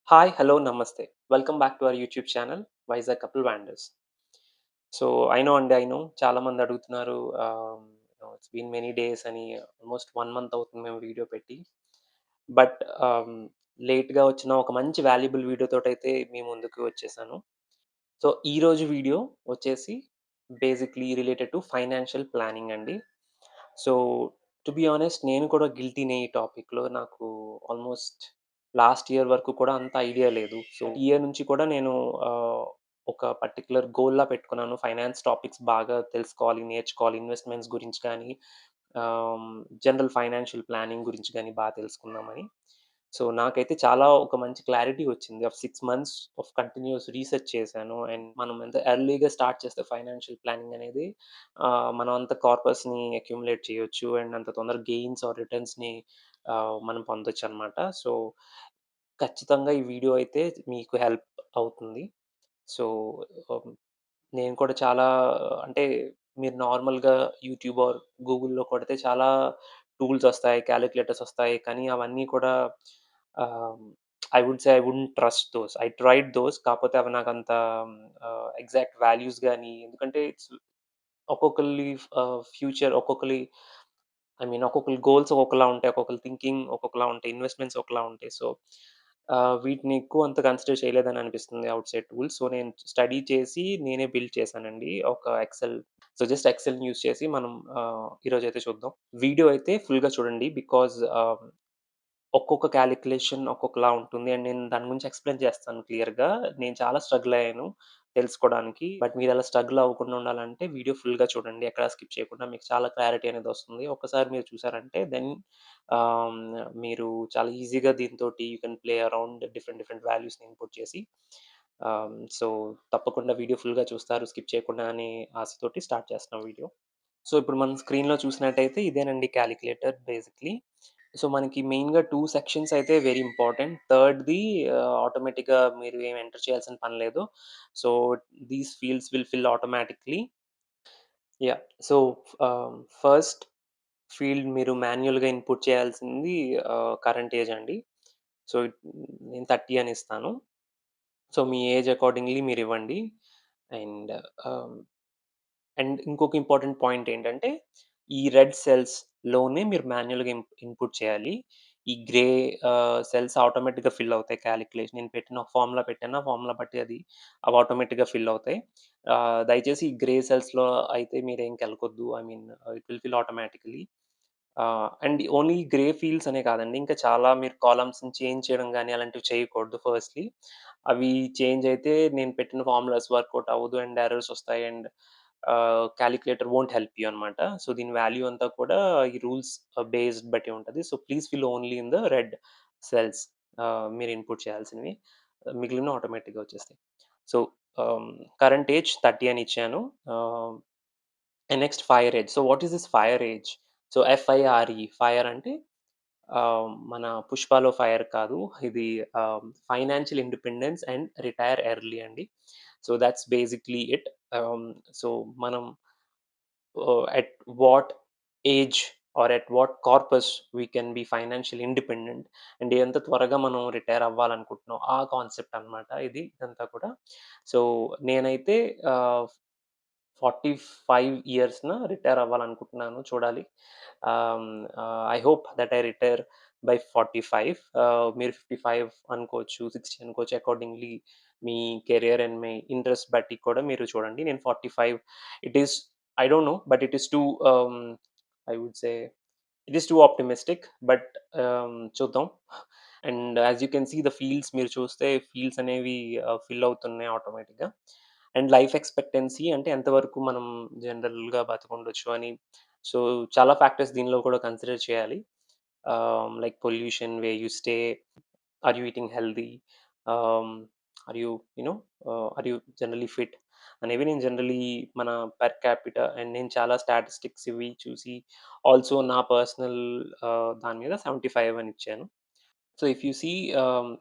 Hi, hello, namaste. Welcome back to our YouTube channel, Visa Couple Wonders. So, I know చాలామంది అడుగుతున్నారు. It's been many days అని almost 1 month అవుతుంది మేము video పెట్టి. But లేట్‌గా వచ్చిన ఒక మంచి వాల్యుబుల్ వీడియోతోటైతే మీ ముందుకు వచ్చేసాను. సో, ఈరోజు వీడియో వచ్చేసి basically related to financial planning అండి. సో, టు బీ హానెస్ట్ నేను కూడా గిల్టీనే ఈ టాపిక్‌లో. నాకు ఆల్మోస్ట్ లాస్ట్ ఇయర్ వరకు కూడా అంత ఐడియా లేదు. సో, ఈ ఇయర్ నుంచి కూడా నేను ఆహ్, ఒక పర్టిక్యులర్ గోల్‌లా పెట్టుకున్నాను. ఫైనాన్స్ టాపిక్స్ బాగా తెలుసుకోవాలి, నేర్చుకోవాలి. ఇన్వెస్ట్‌మెంట్స్ గురించి కానీ, ఆహ్, జనరల్ ఫైనాన్షియల్ ప్లానింగ్ గురించి గాని తెలుసుకుందామని. సో, నాకైతే చాలా ఒక మంచి క్లారిటీ వచ్చింది. 6 మంత్స్ ఆఫ్ కంటిన్యూయస్ రీసెర్చ్ చేశాను. అండ్ మనం ఎంత ఎర్లీగా స్టార్ట్ చేస్తే ఫైనాన్షియల్ ప్లానింగ్ అనేది మనం అంత కార్పస్‌ని అక్యుములేట్ చేయొచ్చు. అండ్ అంత తొందరగా గెయిన్స్ ఆర్ రిటర్న్స్‌ని మనం పొందొచ్చనమాట. సో, ఖచ్చితంగా ఈ వీడియో అయితే మీకు హెల్ప్ అవుతుంది. సో, ఆహ్, నేను కూడా చాలా అంటే మీరు నార్మల్‌గా యూట్యూబ్ ఆర్ గూగుల్‌లో కొడితే చాలా టూల్స్ ఒస్తాయి, కాలిక్యులేటర్స్ ఒస్తాయి. కానీ అవన్నీ కూడా ఆహ్, I wouldn't trust those. I tried those. కాకపోతే అవి నాకంత ఎగ్జాక్ట్ వాల్యూస్ గాని ఎందుకంటే ఒక్కొక్కళ్ళి ఫ్యూచర్ ఒక్కొక్కలి ఒక్కొక్కళ్ళ గోల్స్ ఒక్కొక్కలా ఉంటాయి. ఒక్కొక్కళ్ళ థింకింగ్ ఒక్కొక్కలా ఉంటాయి. ఇన్వెస్ట్‌మెంట్స్ ఒకలా ఉంటాయి. సో, వీటిని ఎక్కువ అంత కన్సిడర్ చేయలేదని అనిపిస్తుంది ఔట్‌సైడ్ టూల్స్. సో, నేను స్టడీ చేసి నేనే బిల్డ్ చేశానండి. ఒక ఎక్సెల్. సో, జస్ట్ ఎక్సెల్‌ని యూజ్ చేసి మనం ఈరోజైతే చూద్దాం. వీడియో అయితే ఫుల్‌గా చూడండి. బికాజ్ ఒక్కొక్క కాలిక్యులేషన్ ఒక్కొక్కలా ఉంటుంది. అండ్ నేను దాని గురించి ఎక్స్‌ప్లెయిన్ చేస్తాను క్లియర్‌గా. నేను చాలా స్ట్రగుల్ అయ్యాను తెలుసుకోవడానికి. బట్ మీరలా స్ట్రగుల్ అవ్వకుండా ఉండాలంటే వీడియో ఫుల్‌గా చూడండి. ఎక్కడ స్కిప్ చేయకుండా మీకు చాలా క్లారిటీ అనేదొస్తుంది. ఒక్కసారి మీరు చూసారంటే దెన్ ఆహ్, మీరు చాలా ఈజీగా దీనితోటి you can play around different different వాల్యూస్‌ని ఇన్‌పుట్ చేసి సో, తప్పకుండా వీడియో ఫుల్‌గా చూస్తారు స్కిప్ చేయకుండా అనే ఆశతోటి స్టార్ట్ చేస్తున్నాం వీడియో. సో, ఇప్పుడు మనం స్క్రీన్‌లో చూసినట్టయితే ఇదేనండి కాలిక్యులేటర్ బేసిక్‌లీ. సో, మనకి మెయిన్‌గా 2 సెక్షన్స్ అయితే వెరీ ఇంపార్టెంట్. థర్డ్‌ది ఆటోమేటిక్‌గా మీరు ఏమి ఎంటర్ చేయాల్సిన పని లేదు. So, these fields will fill automatically. Yeah! So, first field మీరు మాన్యుయల్‌గా ఇన్‌పుట్ చేయాల్సింది కరెంట్ ఏజ్ అండి. సో, నేను 30 అని ఇస్తాను. సో, మీ ఏజ్ అకార్డింగ్‌లీ మీరివ్వండి. అండ్ ఆహ్ అండ్ ఇంకొక ఇంపార్టెంట్ పాయింట్ ఏంటంటే, ఈ రెడ్ సెల్స్‌లోనే మీరు మాన్యుయల్‌గా ఇన్‌పుట్ చేయాలి. ఈ గ్రే సెల్స్ ఆటోమేటిక్‌గా ఫిల్ అవుతాయి కాలిక్యులేషన్. నేను పెట్టిన ఒక ఫార్ములా పెట్టాను. ఆ ఫార్ములా బట్టి అవి ఆటోమేటిక్‌గా ఫిల్ అవుతాయి. దయచేసి ఈ గ్రే సెల్స్‌లో అయితే మీరేం కెలకొద్దు. It will fill automatically. And only grey fields అనే కాదండి. ఇంకా చాలా మీరు కాలమ్స్‌ని చేంజ్ చేయడం గాని అలాంటివి చేయకూడదు ఫస్ట్‌లీ. అవి చేంజ్ అయితే నేను పెట్టిన ఫార్ములాస్ వర్కౌట్ అవ్వదు అండ్ ఎర్రర్స్ వస్తాయి and calculator won't help you అనమాట. సో, దీని వాల్యూ అంతా కూడా ఈ రూల్స్ బేస్డ్ బట్టి ఉంటది. So, please fill only in the red cells మీరు ఇన్‌పుట్ చేయాల్సినవి. మిగిలినవి ఆటోమేటిక్‌గా వచ్చేస్తాయి. సో, ఆహ్, కరెంట్ ఏజ్ 30 అని ఇచ్చాను. Ah, and next fire age. So, what is this fire age? So, F I R E fire అంటే మన 'పుష్పలో' ఫైర్ కాదు. ఇది financial independence and retire early అండి. So, that's basically it. Ah, so, మనం at what age or at what corpus we can be financially independent and ఎంత త్వరగా మనం రిటైర్ అవ్వాలనుకుంటున్నాం. ఆ కాన్సెప్ట్ అన్నమాట ఇదంతా కూడా. సో, నేనైతే ఆహ్, 45 ఇయర్స్‌న రిటైర్ అవ్వాలనుకుంటున్నాను. చూడాలి. I hope that I retire by 45. మీరు 55 అనుకోవచ్చు, 60 అనుకోవచ్చు. అకార్డింగ్‌లీ మీ కెరియర్ అండ్ మీ ఇంట్రెస్ట్ బట్టి కూడా మీరు చూడండి. నేను 45 it is I don't know but it is too I would say it is too optimistic. But చూద్దాం. And as you can see the fields మీరు చూస్తే ఫీల్డ్స్ అనేవి ఫిల్ అవుతున్నాయి ఆటోమేటిక్‌గా. అండ్ లైఫ్ ఎక్స్‌పెక్టెన్సీ అంటే ఎంతవరకు మనం జనరల్‌గా బతికుండొచ్చు అని. సో, చాలా ఫ్యాక్టర్స్ దీనిలో కూడా కన్సిడర్ చేయాలి. Like pollution, where you stay, or you eating healthy, ah, or you you know or you generally fit అనేవి నేను జనరల్లీ మన పర్ క్యాపిటా అండ్ నేను చాలా స్టాటిస్టిక్స్ ఇవి చూసి ఆల్సో నా పర్సనల్ దాని మీద 75 అని ఇచ్చాను. సో, ఇఫ్ యూ సీ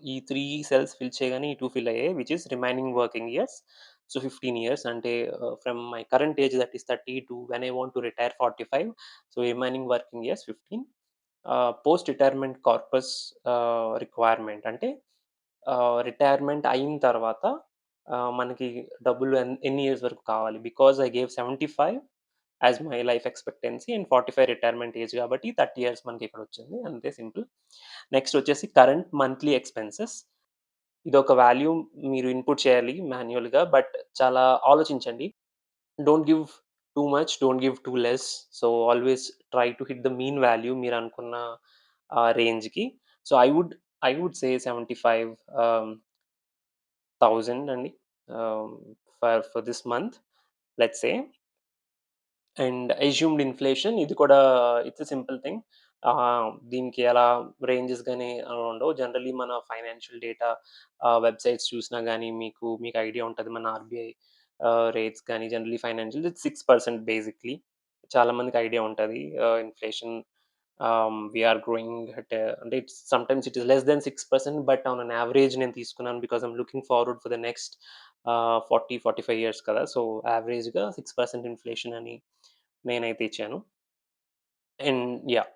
ఈ 3 సెల్స్ ఫిల్ చేయగానే ఈ 2 ఫిల్ అయ్యాయి. Which is remaining working years. So, 15 years అంటే from my current age that is 30 to when I want to retire 45. So, remaining working years 15. Post retirement corpus requirement అంటే retirement అయిన తర్వాత మనకి డబ్బులు ఎన్ని ఇయర్స్ వరకు కావాలి? Because I gave 75 as my life expectancy and 45 retirement age కాబట్టి 30 years మనకిక్కడొచ్చింది. అంతే సింపుల్. నెక్స్ట్ వచ్చేసి కరెంట్ మంత్లీ ఎక్స్‌పెన్సెస్. ఇదొక వాల్యూ మీరు ఇన్‌పుట్ చేయాలి మాన్యుయల్‌గా. బట్ చాలా ఆలోచించండి. Don't give too much, don't give too less. So, always try to hit the mean value మీరనుకున్న రేంజ్‌కి. సో, ఐ వుడ్ సే 75 ఆహ్, 1000 అండి. ఆహ్, for this month let's say. And assumed inflation ఇది కూడా ఇట్స్ ఎ సింపుల్ థింగ్. దీనికి అలా ranges గాని ఉండవు. జనరల్లీ మన ఫైనాన్షియల్ డేటా వెబ్‌సైట్స్ చూసినా గాని మీకు ఐడియా ఉంటది. మన ఆర్‌బీఐ రేట్స్ గాని జనరల్లీ ఫైనాన్షియల్ ఇట్స్ 6% బేసిక్‌లీ. చాలా మందికి ఐడియా ఉంటది. Inflation we are growing at అంటే sometimes it is less than 6% but on an average నేను తీసుకున్నాను. Because I'm looking forward for the next 40, 45 years కదా! సో, యావరేజ్‌గా 6% ఇన్‌ఫ్లేషన్ అని నేనైతే ఇచ్చాను. And yeah!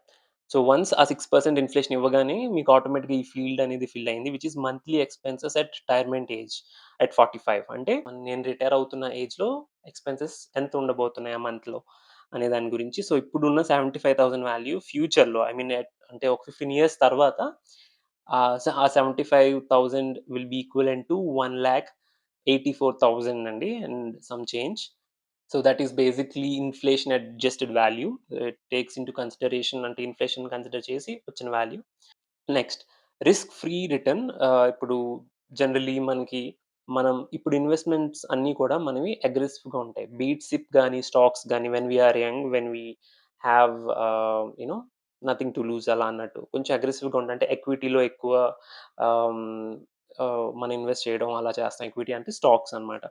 సో, వన్స్ ఆ 6% ఇన్‌ఫ్లేషన్ ఇవ్వగానే మీకు ఆటోమేటిక్‌గా ఈ ఫీల్డ్ అనేది ఫిల్ అయింది. Which is monthly expenses at retirement age at 45 అంటే నేను రిటైర్ అవుతున్న ఏజ్‌లో ఎక్స్‌పెన్సెస్ ఎంత ఉండబోతున్నాయి ఆ మంత్‌లో అనే దాని గురించి. సో, ఇప్పుడున్న 75,000 వాల్యూ ఫ్యూచర్‌లో ఐ మీన్ అంటే ఒక 15 ఇయర్స్ తర్వాత ఆ 75,000 విల్ బి ఈక్వివలెంట్ టు 1,84,000 అండి and some change. So that is basically inflation adjusted value. It takes into consideration అంటే ఇన్‌ఫ్లేషన్ కన్సిడర్ చేసి వచ్చిన value. Next risk free return ఇప్పుడు జనరల్లీ మనం ఇప్పుడు ఇన్వెస్ట్‌మెంట్స్ అన్నీ కూడా మనవి అగ్రెసివ్‌గా ఉంటాయి. బీట్ సిప్ గాని, స్టాక్స్ గాని when we are young, when we have you know nothing to lose అలా అన్నట్టు. కొంచెం అగ్రెసివ్‌గా ఉంటాయి. అంటే ఎక్విటీలో ఎక్కువ ఆహ్, మనం ఇన్వెస్ట్ చేయడం అలా చేస్తాం. ఎక్విటీ అంటే స్టాక్స్ అన్నమాట.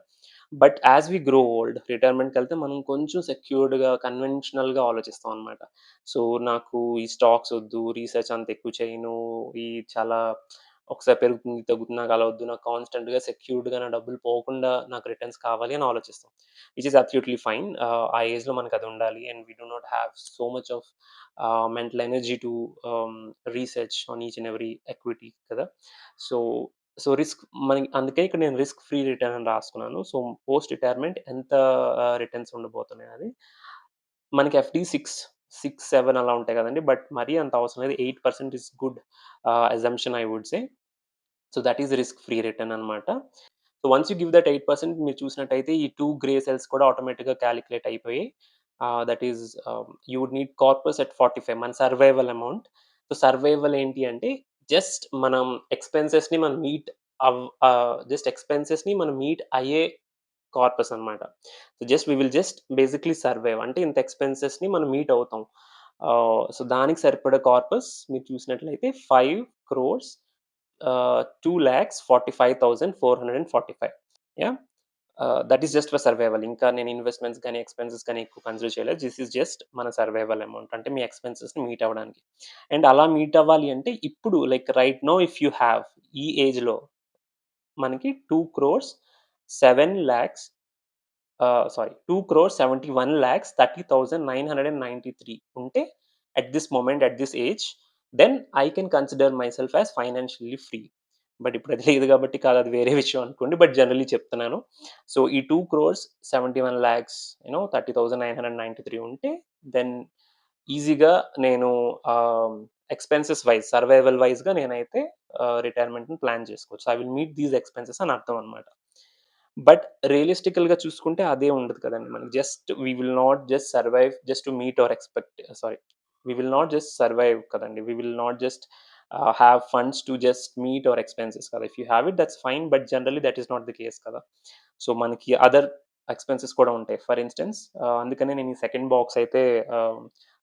But as we grow old రిటైర్మెంట్‌కెళ్తే మనం కొంచెం సెక్యూర్డ్‌గా, కన్వెన్షనల్‌గా ఆలోచిస్తాం అన్నమాట. సో, నాకు ఈ స్టాక్స్ ఒద్దు, రీసెర్చ్ అంత ఎక్కువ చేయను, ఈ చాలా ఒకసారి పెరుగుతుంది, తగ్గుతుంది, నాకు అలా వద్దు. నాకు కాన్స్టెంట్‌గా సెక్యూర్డ్‌గా నా డబ్బులు పోకుండా నాకు రిటర్న్స్ కావాలి అని ఆలోచిస్తాం. Which is absolutely fine. ఆ ఏజ్‌లో మనకది ఉండాలి. And we do not have so much of mental energy to research on each and every equity కదా! సో, సో, మనకి అందుకే ఇక్కడ నేను రిస్క్ ఫ్రీ రిటర్న్ అని రాసుకున్నాను. సో, పోస్ట్ రిటైర్మెంట్ ఎంత రిటర్న్స్ ఉండబోతున్నాయని. మనకి ఎఫ్‌డి 6, 7 అలా ఉంటాయి కదండీ! బట్ మరీ అంత అవసరం లేదు. 8% is good assumption I would say. So, that is risk free return అన్నమాట. So, once you give that 8% మీరు చూసినట్టయితే ఈ 2 గ్రే సెల్స్ కూడా ఆటోమేటిక్‌గా కాలిక్యులేట్ అయిపోయి that is you would need corpus at 45 మన సర్వైవల్ అమౌంట్. సో, సర్వైవల్ ఏంటి అంటే మనం ఎక్స్‌పెన్సెస్‌ని మనం మీట్ జస్ట్ ఎక్స్‌పెన్సెస్‌ని మనం మీట్ అయ్యే కార్పస్ అన్నమాట. So, we will just basically survive. అంటే ఇంత ఎక్స్‌పెన్సెస్‌ని మనం మీట్ అవుతాం. సో, దానికి సరిపడా కార్పస్ మీరు చూసినట్లయితే 5,00,00,000 2,45,445 yeah! That is just for survival. ఇంకా నేను ఇన్వెస్ట్‌మెంట్స్ గాని, ఎక్స్‌పెన్సెస్ గాని ఎక్కువ కన్సిడర్ చేయలేదు. దిస్ ఈస్ జస్ట్ మన సర్వైవల్ అమౌంట్. అంటే మీ ఎక్స్‌పెన్సెస్‌ని మీట్ అవ్వడానికి. అండ్ అలా మీట్ అవ్వాలి అంటే ఇప్పుడు like right now if you have ఈ ఏజ్‌లో మనకి 2,07,00,000 2,71,30,993 ఉంటే this moment, this age, then I can consider myself as financially free. But ఇప్పుడు అది లేదు కాబట్టి కాదు అది వేరే విషయం అనుకోండి. బట్ జనరల్లీ చెప్తున్నాను. సో, ఈ 2,71,00,000 30,993 ఉంటే దెన్ ఈజీగా నేను ఎక్స్‌పెన్సెస్ సర్వైవల్ వైస్‌గా నేనైతే రిటైర్మెంట్‌ని ప్లాన్ చేసుకోవచ్చు. I will meet these expenses అని అర్థం అన్నమాట. బట్ రియలిస్టికల్‌గా చూసుకుంటే అదే ఉండదు కదండీ. మనకి we will not just survive just to meet our sorry. We will not just survive కదండీ. We will not just have funds to just meet our expenses కదా! If you have it that's fine. But generally that is not the case కదా! So, మనకి other expenses కూడా ఉంటాయి. For instance అందుకనే నేను ఈ second box అయితే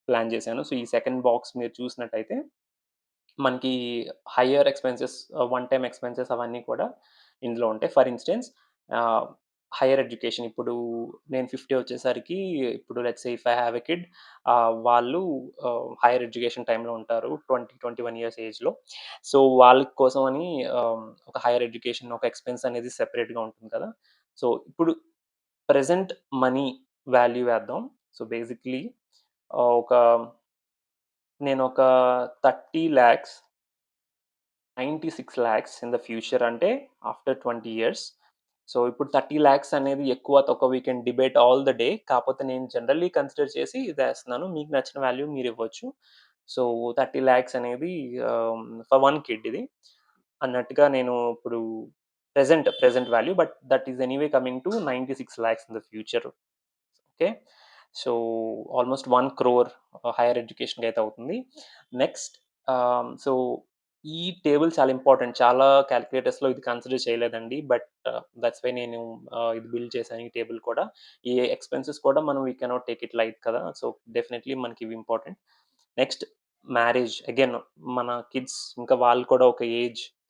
plan చేశాను. సో, ఈ సెకండ్ బాక్స్ మీరు చూసినట్టయితే మనకి hire expenses one time expenses అవన్నీ కూడా ఇందులో ఉంటాయి. ఫర్ ఇన్‌స్టెన్స్ ఆహ్, హైయర్ ఎడ్యుకేషన్ ఇప్పుడు నేను 50 వచ్చేసరికి ఇప్పుడు let's say if I have a kid వాళ్ళు హైయర్ ఎడ్యుకేషన్ టైమ్‌లో ఉంటారు. 20, 21 ఇయర్స్ ఏజ్‌లో. సో, వాళ్ళ కోసమని ఒక హైయర్ ఎడ్యుకేషన్ ఒక ఎక్స్‌పెన్స్ అనేది సెపరేట్‌గా ఉంటుంది కదా! సో, ఇప్పుడు ప్రెజెంట్ మనీ వాల్యూ వేద్దాం. సో, బేసిక్‌లీ ఒక నేనొక 30,00,000 96,00,000 ఇన్ ద ఫ్యూచర్ అంటే ఆఫ్టర్ 20 ఇయర్స్. సో, ఇప్పుడు 30,00,000 అనేది ఎక్కువ, తక్కువ we can debate all the day. కాపోతే నేను జనరల్లీ కన్సిడర్ చేసి ఇదేస్తున్నాను. మీకు నచ్చిన వాల్యూ మీరివ్వచ్చు. సో, 30,00,000 అనేది ఫర్ 1 కిడ్ ఇది. అన్నట్టుగా నేను ఇప్పుడు present value, but that is anyway coming to 96,00,000 in the future. Okay. So, almost 1,00,00,000 higher ఎడ్యుకేషన్‌కయితే అవుతుంది. నెక్స్ట్ సో, ఈ టేబుల్ చాలా ఇంపార్టెంట్. చాలా కాలిక్యులేటర్స్‌లో ఇది కన్సిడర్ చేయలేదండి. బట్ దట్స్ వై నేను ఇది బిల్డ్ చేశాను ఈ టేబుల్ కూడా. ఈ ఎక్స్‌పెన్సెస్ కూడా మనం we cannot take it light కదా! సో, డెఫినైట్‌లీ మనకివి ఇంపార్టెంట్. Next marriage. అగైన్ మన కిడ్స్ ఇంకా వాళ్ళు కూడా ఒక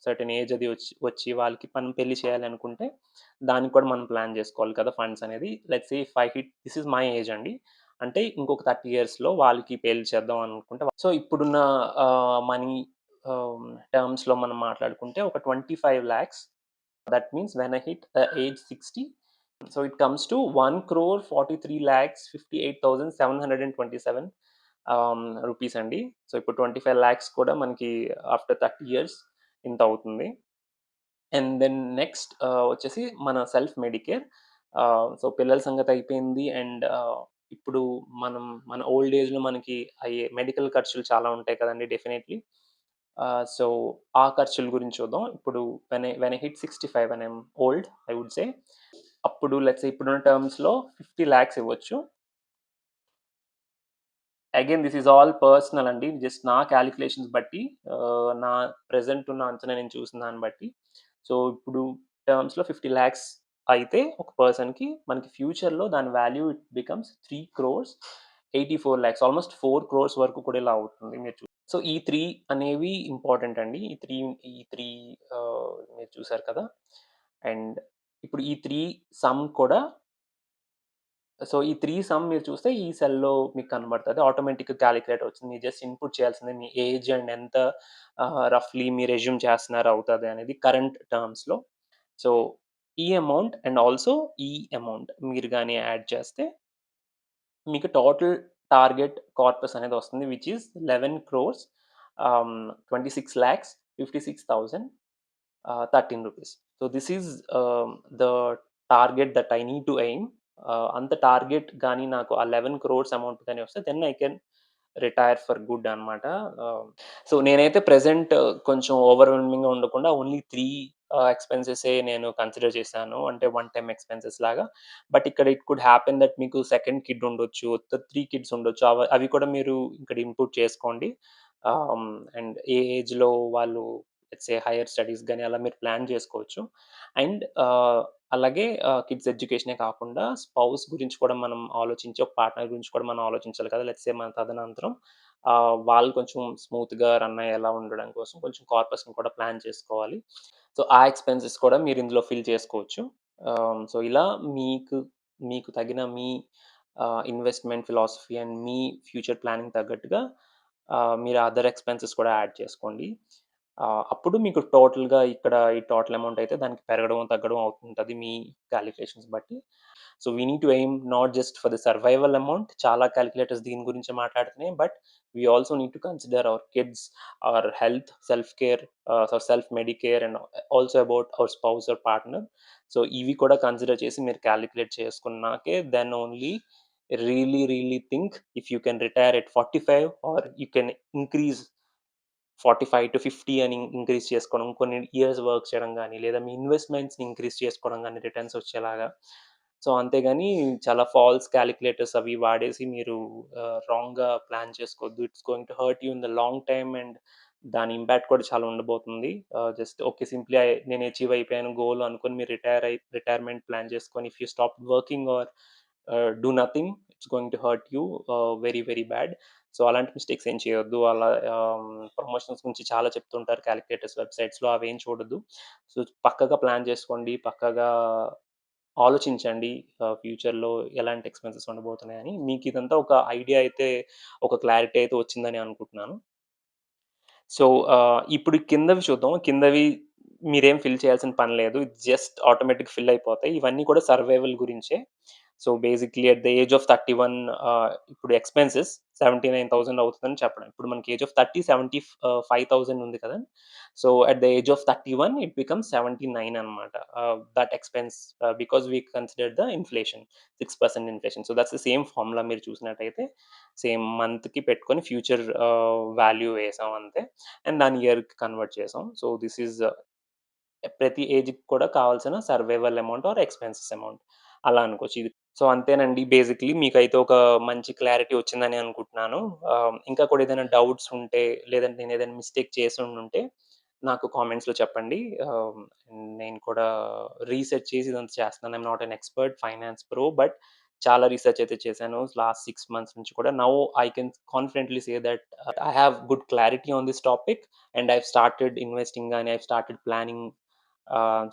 సర్టెన్ ఏజ్ అది వచ్చి వాళ్ళకి మనం పెళ్లి చేయాలి అనుకుంటే, దానికి కూడా మనం ప్లాన్ జేసుకోవాలి కదా! ఫండ్స్ అనేది. Let's say if I hit this is my age అండి. అంటే ఇంకొక 30 ఇయర్స్‌లో వాళ్ళకి పెళ్లి చేద్దాం అనుకుంటే, సో ఇప్పుడున్న మనీ టర్మ్స్‌లో మనం మాట్లాడుకుంటే ఒక 25,00,000. That means when I hit age 60, so it comes to 1,43,58,727 rupees అండి. సో ఇప్పుడు 25,00,000 కూడా మనకి ఆఫ్టర్ 30 ఇయర్స్ ఇంతవుతుంది. అండ్ దెన్ నెక్స్ట్ వచ్చేసి మన సెల్ఫ్ మెడికేర్. సో పిల్లల సంగతి అయిపోయింది. అండ్ ఇప్పుడు మన ఓల్డ్ ఏజ్‌లో మనకి అయ్యే మెడికల్ ఖర్చులు చాలా ఉంటాయి కదండీ డెఫినైట్‌లీ. సో ఆ ఖర్చుల గురించి చూద్దాం. ఇప్పుడు when I hit 65 when I am old I would say. అప్పుడు లెట్స్ సే ఇప్పుడున్న టర్మ్స్‌లో 50,00,000 ఇవ్వచ్చు. Again this is all personal అండి. జస్ట్ నా కాలిక్యులేషన్స్ బట్టి, నా ప్రెజెంట్ ఉన్న అంచనా నేను చూసిన దాన్ని బట్టి. సో, ఇప్పుడు టర్మ్స్‌లో 50,00,000 అయితే ఒక పర్సన్‌కి, మనకి ఫ్యూచర్‌లో దాని వాల్యూ ఇట్ బికమ్స్ 3,84,00,000, ఆల్‌మోస్ట్ 4,00,00,000 వరకు కూడా ఇలా అవుతుంది. సో, ఈ 3 అనేవి ఇంపార్టెంట్ అండి. ఈ 3 మీరు చూసారు కదా! అండ్ ఇప్పుడు ఈ 3 సమ్ కూడా, సో, ఈ 3 సమ్ మీరు చూస్తే ఈ సెల్‌లో మీకు కనబడతది. ఆటోమేటిక్‌గా కాలిక్యులేటర్ వచ్చింది. మీరు జస్ట్ ఇన్‌పుట్ చేయాల్సిందే మీ ఏజ్ అండ్ ఎంత రఫ్‌లీ మీరు అస్యూమ్ చేస్తున్నారు అవుతది అనేది కరెంట్ టర్మ్స్‌లో. సో, ఈ అమౌంట్ అండ్ ఆల్సో ఈ అమౌంట్ మీరు గాని యాడ్ చేస్తే మీకు టోటల్ టార్గెట్ కార్పస్ అనేది వస్తుంది. Which is 11,00,00,000 26,56,013 rupees. So, this is the target that I need to aim. అంత టార్గెట్ గాని నాకు ఆ 11,00,00,000 అమౌంట్ గాని వస్తే then I can retire for good అన్నమాట. సో, నేనైతే ప్రెజెంట్ కొంచెం ఓవర్‌వెల్మింగ్‌గా ఉండకుండా ఓన్లీ 3 ఎక్స్‌పెన్సెసే నేను కన్సిడర్ చేశాను. అంటే వన్ టైమ్ ఎక్స్‌పెన్సెస్ లాగా. బట్ ఇక్కడ ఇట్ కుడ్ హ్యాపెన్ దట్ మీకు సెకండ్ కిడ్ ఉండొచ్చు. 3 కిడ్స్ ఉండొచ్చు. అవి కూడా మీరు ఇక్కడ ఇన్‌పుట్ చేసుకోండి. ఆహ్, అండ్ ఏ ఏజ్‌లో వాళ్ళు లెట్స్ సే హైర్ స్టడీస్ గాని అలా మీరు ప్లాన్ చేసుకోవచ్చు. అండ్ అలాగే కిడ్స్ ఎడ్యుకేషనే కాకుండా స్పౌస్ గురించి కూడా మనం ఆలోచించి, ఒక పార్ట్నర్ గురించి కూడా మనం ఆలోచించాలి కదా! లెట్స్ సే మన తదనంతరం వాళ్ళు కొంచెం స్మూత్‌గా రన్ అయ్యేలా ఉండడం కోసం కొంచెం కార్పస్‌ని కూడా ప్లాన్ చేసుకోవాలి. సో, ఆ ఎక్స్‌పెన్సెస్ కూడా మీరు ఇందులో ఫిల్ చేసుకోవచ్చు. సో, ఇలా మీకు మీకు తగిన మీ ఇన్వెస్ట్‌మెంట్ ఫిలాసఫీ అండ్ మీ ఫ్యూచర్ ప్లానింగ్ తగ్గట్టుగా మీరు అదర్ ఎక్స్‌పెన్సెస్ కూడా యాడ్ చేసుకోండి. అప్పుడు మీకు టోటల్‌గా ఇక్కడ ఈ టోటల్ అమౌంట్ అయితే దానికి పెరగడం, తగ్గడం అవుతుంటది మీ కాలిక్యులేషన్స్ బట్టి. So, we need to aim not just for the survival amount. చాలా కాలిక్యులేటర్స్ దీని గురించే మాట్లాడుతున్నాయి. But we also need to consider our kids, our health, self care, so self medicare and also about our spouse or partner. So, ఇవి కూడా consider చేసి మీరు calculate చేసుకున్నాకే then only really think if you can retire at 45 or you can increase 45-50 అని increase చేసుకోవడం. కొన్ని years work చేయడం గాని, లేదా మీ ఇన్వెస్ట్‌మెంట్స్‌ని ఇంక్రీజ్ చేసుకోవడం గాని రిటర్న్స్ వచ్చేలాగా. సో, అంతేగాని చాలా ఫాల్స్ కాలిక్యులేటర్స్ అవి వాడేసి మీరు రాంగ్‌గా ప్లాన్ చేసుకోవద్దు. It's going to hurt you in the long time and దాని ఇంపాక్ట్ కూడా చాలా ఉండబోతుంది. Just okay. సింప్లీ నేను అచీవ్ అయిపోయాను గోల్ అనుకోని మీరు రిటైర్మెంట్ ప్లాన్ చేసుకొని if you stop working or do nothing, it's going to hurt you very bad. So, అలాంటి మిస్టేక్స్ ఏం చేయొద్దు. అలా ప్రమోషన్స్ గురించి చాలా చెప్తుంటారు కాలిక్యులేటర్స్ వెబ్‌సైట్స్‌లో, అవేం చూడొద్దు. సో, పక్కాగా ప్లాన్ చేసుకోండి. పక్కాగా ఆలోచించండి. ఫ్యూచర్‌లో ఎలాంటి ఎక్స్‌పెన్సెస్ ఉండబోతున్నాయని. మీకిదంతా ఒక ఐడియా అయితే, ఒక క్లారిటీ అయితే వచ్చిందని అనుకుంటున్నాను. సో, ఇప్పుడు కిందవి చూద్దాం. కిందవి మీరేం ఫిల్ చేయాల్సిన పని లేదు. జస్ట్ ఆటోమేటిక్ ఫిల్ అయిపోతాయి. ఇవన్నీ కూడా సర్వైవల్ గురించే. So, basically at the age of 31 ఇప్పుడు ఎక్స్‌పెన్సెస్ 79,000 అవుతుందని చెప్పడం. ఇప్పుడు మనకి ఏజ్ ఆఫ్ 30, 5,000 ఉంది కదా! So, at the age of 31 it becomes 79 అనమాట. That expense because we consider the inflation 6% inflation. So, that's the same formula మీరు చూసినట్టయితే సేమ్ మంత్‌కి పెట్టుకొని ఫ్యూచర్ వాల్యూ వేసాం అంతే. అండ్ దాన్ని ఇయర్‌కి కన్వర్ట్ చేసాం. సో, దిస్ ఈజ్ ప్రతి ఏజ్‌కి కూడా కావాల్సిన survival amount are expenses amount అలా అనుకోవచ్చు. ఇది సో, అంతేనండి బేసిక్‌లీ మీకైతే ఒక మంచి క్లారిటీ వచ్చిందని అనుకుంటున్నాను. ఇంకా కూడా ఏదైనా డౌట్స్ ఉంటే, లేదంటే నేనేదైనా మిస్టేక్ చేసుండుంటే నాకు కామెంట్స్‌లో చెప్పండి. నేను కూడా రీసెర్చ్ చేసి ఇదంతా చేస్తున్నాను. I'm not an expert finance pro but చాలా రీసెర్చ్ అయితే చేశాను. లాస్ట్ 6 మంత్స్ నుంచి కూడా. Now I can confidently say that I have good clarity on this topic and I've started investing గాని, I've started planning.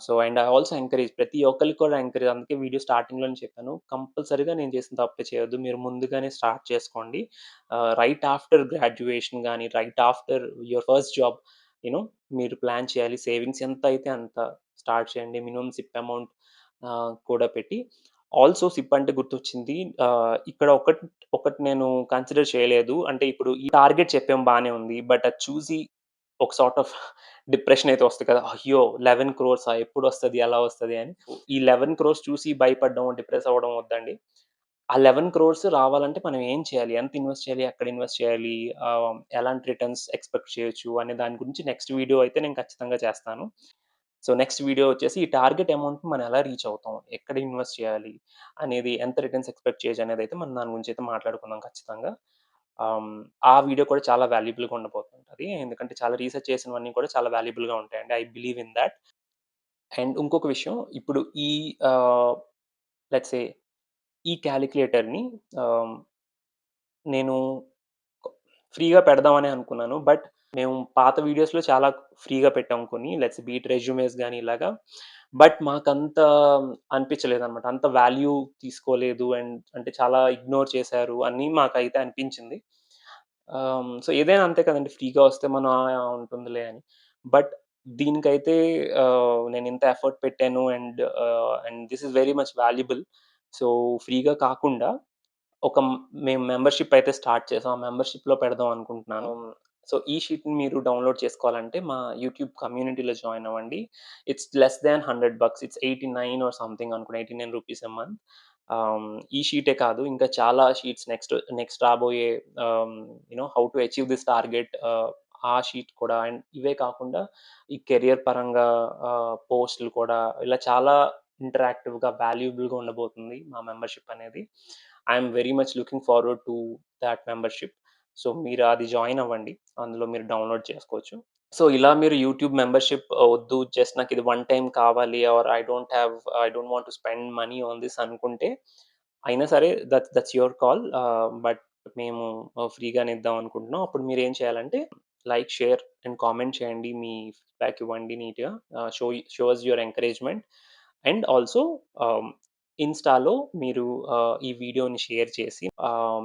So, and I also encourage ప్రతి ఒక్కళ్ళకి కూడా encourage అందుకే వీడియో స్టార్టింగ్‌లోనే చెప్పాను. కంపల్సరీగా నేను చేసిన తప్పే చేయొద్దు. మీరు ముందుగానే స్టార్ట్ చేసుకోండి. రైట్ ఆఫ్టర్ గ్రాడ్యుయేషన్ గాని, right after your first job you know మీరు ప్లాన్ చేయాలి. సేవింగ్స్ ఎంత అయితే అంత స్టార్ట్ చేయండి. మినిమమ్ సిప్ అమౌంట్ కూడా పెట్టి ఆల్సో సిప్ అంటే గుర్తొచ్చింది. ఇక్కడ ఒకటి ఒకటి నేను కన్సిడర్ చేయలేదు. అంటే ఇప్పుడు ఈ టార్గెట్ చెప్పాం బానే ఉంది. బట్ అది చూసి ఒక సార్ట్ ఆఫ్ డిప్రెషన్ అయితే వస్తది కదా! అయ్యో! 11 క్రోర్సా ఎప్పుడొస్తది? ఎలా వస్తది? అని. ఈ 11 క్రోర్స్ చూసి భయపడడం, డిప్రెస్ అవ్వడం వద్దండి. ఆ 11 క్రోర్స్ రావాలంటే మనం ఏం చేయాలి? ఎంత ఇన్వెస్ట్ చేయాలి? ఎక్కడ ఇన్వెస్ట్ చేయాలి? ఎలాంటి రిటర్న్స్ ఎక్స్‌పెక్ట్ చేయొచ్చు? అనే దాని గురించి నెక్స్ట్ వీడియో అయితే నేను ఖచ్చితంగా చేస్తాను. సో, నెక్స్ట్ వీడియో వచ్చేసి ఈ టార్గెట్ అమౌంట్‌ని మనం ఎలా రీచ్ అవుతాం? ఎక్కడ ఇన్వెస్ట్ చేయాలి? అనేది ఎంత రిటర్న్స్ ఎక్స్‌పెక్ట్ చేయొచ్చు అనేదైతే మనం దాని గురించి అయితే మాట్లాడుకుందాం ఖచ్చితంగా. ఆహ్, ఆ వీడియో కూడా చాలా వాల్యుబుల్‌గా ఉండబోతుంటది. ఎందుకంటే చాలా రీసెర్చ్ చేసినవన్నీ కూడా చాలా వాల్యుబుల్‌గా ఉంటాయండి. I believe in that. And ఇంకొక విషయం ఇప్పుడు ఈ ఆహ్, లెట్స్ సే ఈ కాలిక్యులేటర్‌ని ఆహ్, నేను ఫ్రీగా పెడదామనే అనుకున్నాను. బట్ మేము పాత వీడియోస్‌లో చాలా ఫ్రీగా పెట్టాం కొన్ని. లెట్స్ బీ ఇట్ రెజ్యూమేస్ గాని ఇలాగా. బట్ మాకంత అనిపించలేదన్నమాట. అంత వాల్యూ తీసుకోలేదు. అండ్ అంటే చాలా ఇగ్నోర్ చేశారు అని మాకైతే అనిపించింది. సో, ఏదైనా అంతే కదండీ! ఫ్రీగా వస్తే మనం ఉంటుందిలే అని. బట్ దీనికైతే నేనింత ఎఫర్ట్ పెట్టాను and this is very much valuable. So, ఫ్రీగా కాకుండా ఒక మేము మెంబర్‌షిప్ అయితే స్టార్ట్ చేసాం. ఆ మెంబర్‌షిప్‌లో పెడదాం అనుకుంటున్నాను. సో, ఈ షీట్‌ని మీరు డౌన్‌లోడ్ చేసుకోవాలంటే మా యూట్యూబ్ కమ్యూనిటీలో జాయిన్ అవ్వండి. It's less than $100 it's 89 or something అనుకుంటా. ₹89 ఎ మంత్. ఈ షీటే కాదు ఇంకా చాలా షీట్స్ నెక్స్ట్ నెక్స్ట్ రాబోయే how to achieve this target ఆ షీట్ కూడా అండ్ ఇవే కాకుండా ఈ కెరియర్ పరంగా పోస్ట్‌లు కూడా ఇలా చాలా ఇంటరాక్టివ్‌గా, వాల్యుబుల్‌గా ఉండబోతుంది మా మెంబర్‌షిప్ అనేది. I'm very much looking forward to thought membership. So, మీరు అది జాయిన్ అవ్వండి. అందులో మీరు డౌన్‌లోడ్ చేసుకోవచ్చు. సో, ఇలా మీరు యూట్యూబ్ మెంబర్‌షిప్ వద్దు జస్ట్ నాకిది వన్ టైమ్ కావాలి or I don't want to spend money on this అనుకుంటే, అయినా సరే దట్స్ యువర్ కాల్. బట్ మేము ఫ్రీగానే ఇద్దాం అనుకుంటున్నాం. అప్పుడు మీరేం చేయాలంటే లైక్, షేర్ అండ్ కామెంట్ చేయండి. మీ ఫీడ్‌బ్యాక్ ఇవ్వండి నీట్‌గా. Show us your encouragement. And also ah, ఇన్‌స్టాలో మీరు ఈ వీడియోని షేర్ చేసి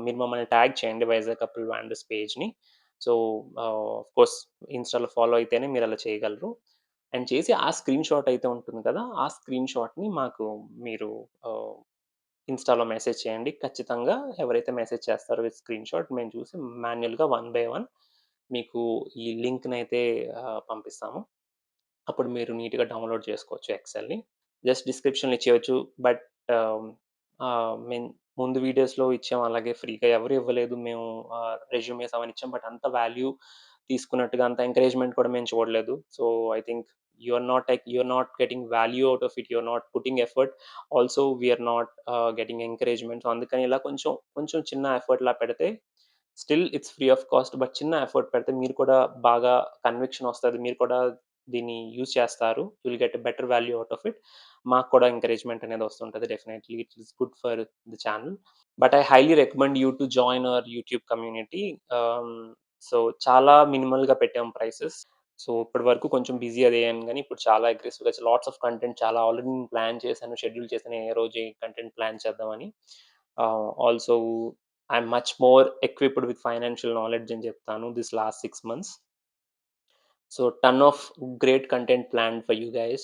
మీరు మమ్మల్ని ట్యాగ్ చేయండి వైజాగ్ కపుల్ వాండర్స్ పేజ్‌ని. సో, ఆఫ్‌కోర్స్ ఇన్‌స్టాలో ఫాలో అయితేనే మీరలా చేయగలరు. అండ్ చేసి ఆ స్క్రీన్‌షాట్ అయితే ఉంటుంది కదా! ఆ స్క్రీన్‌షాట్‌ని మాకు మీరు ఆహ్, ఇన్‌స్టాలో మెసేజ్ చేయండి. ఖచ్చితంగా ఎవరైతే మెసేజ్ చేస్తారో విత్ స్క్రీన్‌షాట్ మేము చూసి మాన్యుయల్‌గా వన్ బై వన్ మీకు ఈ లింక్‌నైతే పంపిస్తాము. అప్పుడు మీరు నీట్‌గా డౌన్‌లోడ్ చేసుకోవచ్చు ఎక్సెల్‌ని. జస్ట్ డిస్క్రిప్షన్‌లో ఇచ్చేయొచ్చు. బట్ ఆహ్, మేము ముందు వీడియోస్‌లో ఇచ్చాం. అలాగే ఫ్రీగా ఎవరు ఇవ్వలేదు. మేము రెజ్యూమేస్ అవన్నీ ఇచ్చాం. బట్ అంత వాల్యూ తీసుకున్నట్టుగా అంత ఎంకరేజ్‌మెంట్ కూడా మేము చూడలేదు. So, I think you are not getting value out of it. You are not putting effort. Also we are not getting encouragement. So, అందుకని ఇలా కొంచెం, కొంచెం చిన్న ఎఫర్ట్‌లా పెడితే still it's free of cost. But చిన్న ఎఫర్ట్ పెడితే మీరు కూడా బాగా కన్విక్షన్ వస్తది. మీరు కూడా దీన్ని యూజ్ చేస్తారు. You will get a better value out of it. మాకు కూడా ఎంకరేజ్‌మెంట్ అనేది వస్తుంటది definitely. It is good for the channel. But I highly recommend you to join our YouTube community. Ah, so, చాలా మినిమల్‌గా పెట్టాం ప్రైసెస్. సో, ఇప్పటి వరకు కొంచెం బిజీ అదయ్యాను గానీ, ఇప్పుడు చాలా అగ్రెసివ్‌గా లాట్స్ ఆఫ్ కంటెంట్ చాలా ఆల్రెడీ నేను ప్లాన్ చేశాను. షెడ్యూల్ చేశాను. ఏ రోజు ఏ కంటెంట్ ప్లాన్ చేద్దామని. Also I'm much more equipped with financial knowledge అని చెప్తాను this last 6 months. So ton of great content planned for you guys.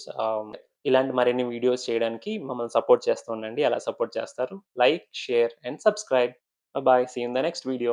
ఇలాంటి మరిన్ని వీడియోస్ చేయడానికి మమ్మల్ని సపోర్ట్ చేస్తూ ఉండండి. ఎలా సపోర్ట్ చేస్తారు? Like, share and subscribe. Bye. See you in the next video.